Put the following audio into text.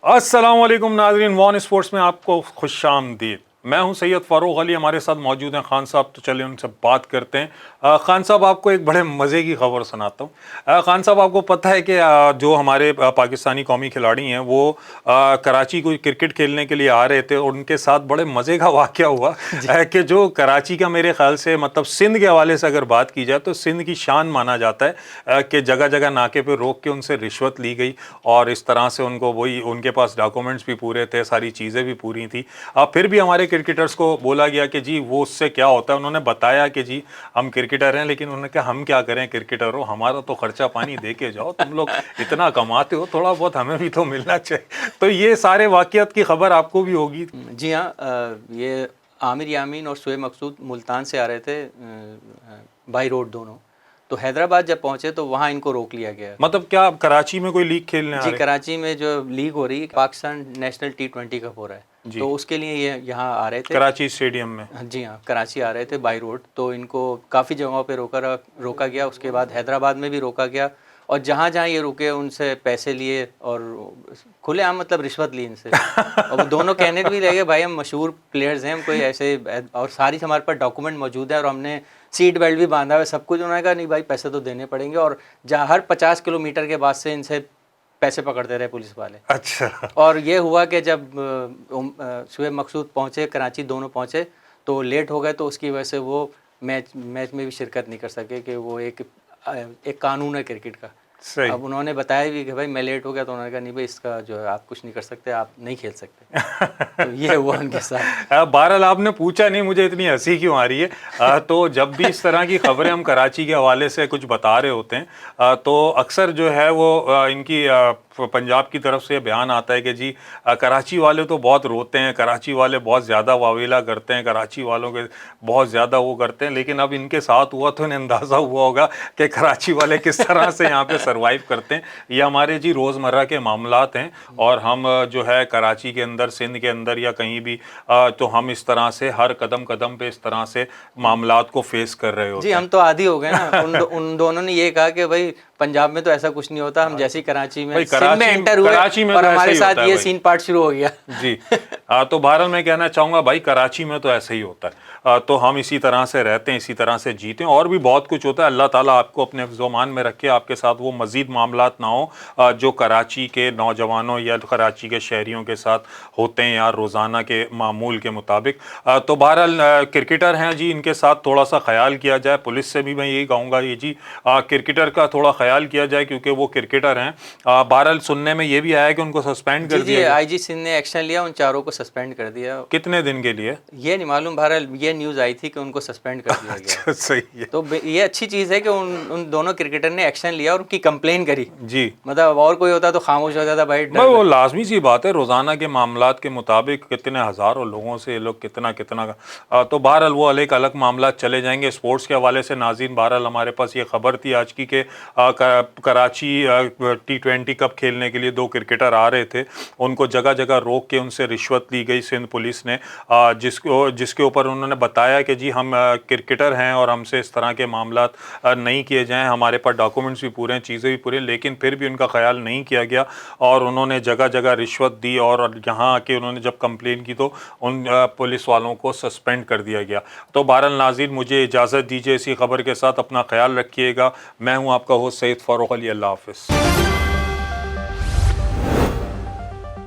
अस्सलाम वालेकुम नाज़रीन, वन स्पोर्ट्स में आपको खुश आमदीद। मैं हूं सैयद फ़ारूक अली, हमारे साथ मौजूद हैं खान साहब। तो चलिए उनसे बात करते हैं। खान साहब, आपको एक बड़े मज़े की खबर सुनाता हूं। खान साहब, आपको पता है कि जो हमारे पाकिस्तानी कौमी खिलाड़ी हैं वो कराची को क्रिकेट खेलने के लिए आ रहे थे और उनके साथ बड़े मज़े का वाक़या हुआ कि जो कराची का, मेरे ख्याल से मतलब सिंध के हवाले से अगर बात की जाए तो सिंध की शान माना जाता है कि जगह जगह नाके पे रोक के उनसे रिश्वत ली गई और इस तरह से उनको, वही उनके पास डॉक्यूमेंट्स भी पूरे थे, सारी चीज़ें भी पूरी थी। फिर भी हमारे क्रिकेटर्स को बोला गया कि जी वो उससे क्या होता है। उन्होंने बताया कि जी हम क्रिकेटर हैं, लेकिन उन्होंने कहा हम क्या करें, क्रिकेटर हो, हमारा तो खर्चा पानी दे के जाओ, तुम लोग इतना कमाते हो, थोड़ा बहुत हमें भी तो मिलना चाहिए। तो ये सारे वाक़ियात की खबर आपको भी होगी। जी हाँ, ये आमिर यामीन और शोएब मकसूद मुल्तान से आ रहे थे बाई रोड दोनों। तो हैदराबाद जब पहुंचे तो वहाँ इनको रोक लिया गया। मतलब क्या कराची में कोई लीग खेलने आ जी, रहे? कराची में जो लीग हो रही है, पाकिस्तान नेशनल T20 कप हो रहा है, तो उसके लिए ये यहाँ आ रहे थे कराची स्टेडियम में। जी हाँ, कराची आ रहे थे बाई रोड। तो इनको काफ़ी जगहों पे रोका गया। उसके बाद हैदराबाद में भी रोका गया और जहाँ जहाँ ये रुके उनसे पैसे लिए और खुलेआम मतलब रिश्वत ली इनसे। और वो दोनों कहने भी लगे भाई हम मशहूर प्लेयर्स हैं, हम कोई ऐसे, और सारी हमारे पास डॉक्यूमेंट मौजूद है और हमने सीट बेल्ट भी बांधा हुआ है, सब कुछ। उन्होंने कहा नहीं भाई, पैसे तो देने पड़ेंगे। और जहाँ हर 50 किलोमीटर के बाद से इनसे पैसे पकड़ते रहे पुलिस वाले। अच्छा। और ये हुआ कि जब शोएब मकसूद पहुँचे, कराची दोनों पहुँचे, तो लेट हो गए। तो उसकी वजह से वो मैच में भी शिरकत नहीं कर सके कि वो एक कानून है क्रिकेट का। सही। अब उन्होंने बताया भी कि भाई मैं लेट हो गया, तो उन्होंने कहा नहीं भाई, इसका जो है आप कुछ नहीं कर सकते, आप नहीं खेल सकते। तो ये हुआ उनके साथ। बहरहाल आपने पूछा नहीं, मुझे इतनी हंसी क्यों आ रही है। तो जब भी इस तरह की खबरें हम कराची के हवाले से कुछ बता रहे होते हैं तो अक्सर जो है वो इनकी पंजाब की तरफ से बयान आता है कि जी कराची वाले तो बहुत रोते हैं, कराची वाले बहुत ज़्यादा वावेला करते हैं, कराची वालों के बहुत ज़्यादा वो करते हैं। लेकिन अब इनके साथ हुआ तो इन्हें अंदाज़ा हुआ होगा कि कराची वाले किस तरह से यहाँ पे सरवाइव करते हैं। ये हमारे जी रोज़मर्रा के मामलात हैं और हम जो है कराची के अंदर, सिंध के अंदर या कहीं भी तो हम इस तरह से हर कदम कदम पे इस तरह से मामलात को फेस कर रहे होते जी, हैं। हम तो आदी हो गए ना। उन दोनों ने ये कहा कि भाई पंजाब में तो ऐसा कुछ नहीं होता, हम जैसे ही कराची में सिंध में एंटर हुए और तो हमारे साथ ये भाई सीन पार्ट शुरू हो गया। जी। तो बहरहाल मैं कहना चाहूँगा भाई, कराची में तो ऐसा ही होता है। तो हम इसी तरह से रहते हैं, इसी तरह से जीते हैं। और भी बहुत कुछ होता है। अल्लाह ताला आपको अपने ज़ुबान में रखे, आपके साथ वो मज़ीद मामलात ना हो जो कराची के नौजवानों या कराची के शहरियों के साथ होते हैं या रोज़ाना के मामूल के मुताबिक। तो बहरहाल क्रिकेटर हैं जी, इनके साथ थोड़ा सा ख्याल किया जाए। पुलिस से भी मैं यही कहूँगा ये जी क्रिकेटर का थोड़ा ख्याल किया जाए, क्योंकि वो क्रिकेटर हैं। बहरहाल सुनने में ये भी आया कि उनको सस्पेंड कर दिया गया। IG सिंध ने एक्शन लिया, उन चारों को सस्पेंड कर दिया। कितने दिन के लिए ये नहीं मालूम, बहरहाल ये न्यूज़ आई थी कि उनको सस्पेंड कर दिया गया। सही है। तो ये अच्छी चीज़ है कि उन दोनों क्रिकेटर ने एक्शन लिया और उनकी कंप्लेन करी जी। मतलब और कोई होता तो खामोश हो जाता भाई। वो लाजमी सी बात है, रोज़ाना के मामलात के मुताबिक कितने हज़ारों लोगों से ये लोग कितना तो बहरहाल वो अलग अलग मामला चले जाएंगे। स्पोर्ट्स के हवाले से नाज़रीन, बहरहाल हमारे पास ये खबर थी आज की कि कराची T20 कप खेलने के लिए 2 क्रिकेटर आ रहे थे। उनको जगह जगह रोक के उनसे रिश्वत ली गई सिंध पुलिस ने, जिसके ऊपर उन्होंने बताया कि जी हम क्रिकेटर हैं और हमसे इस तरह के मामलात नहीं किए जाएँ, हमारे पास डॉक्यूमेंट्स भी पूरे हैं, चीज़ें भी पूरी हैं। लेकिन फिर भी उनका ख्याल नहीं किया गया और उन्होंने जगह जगह रिश्वत दी और यहाँ आके उन्होंने जब कंप्लेन की तो उन पुलिस वालों को सस्पेंड कर दिया गया। तो बहरहाल नाज़रीन, मुझे इजाज़त दीजिए। इसी खबर के साथ अपना ख्याल रखिएगा। मैं हूँ आपका होस्ट सैयद फ़ारूक अली। अल्लाह हाफ़िज़।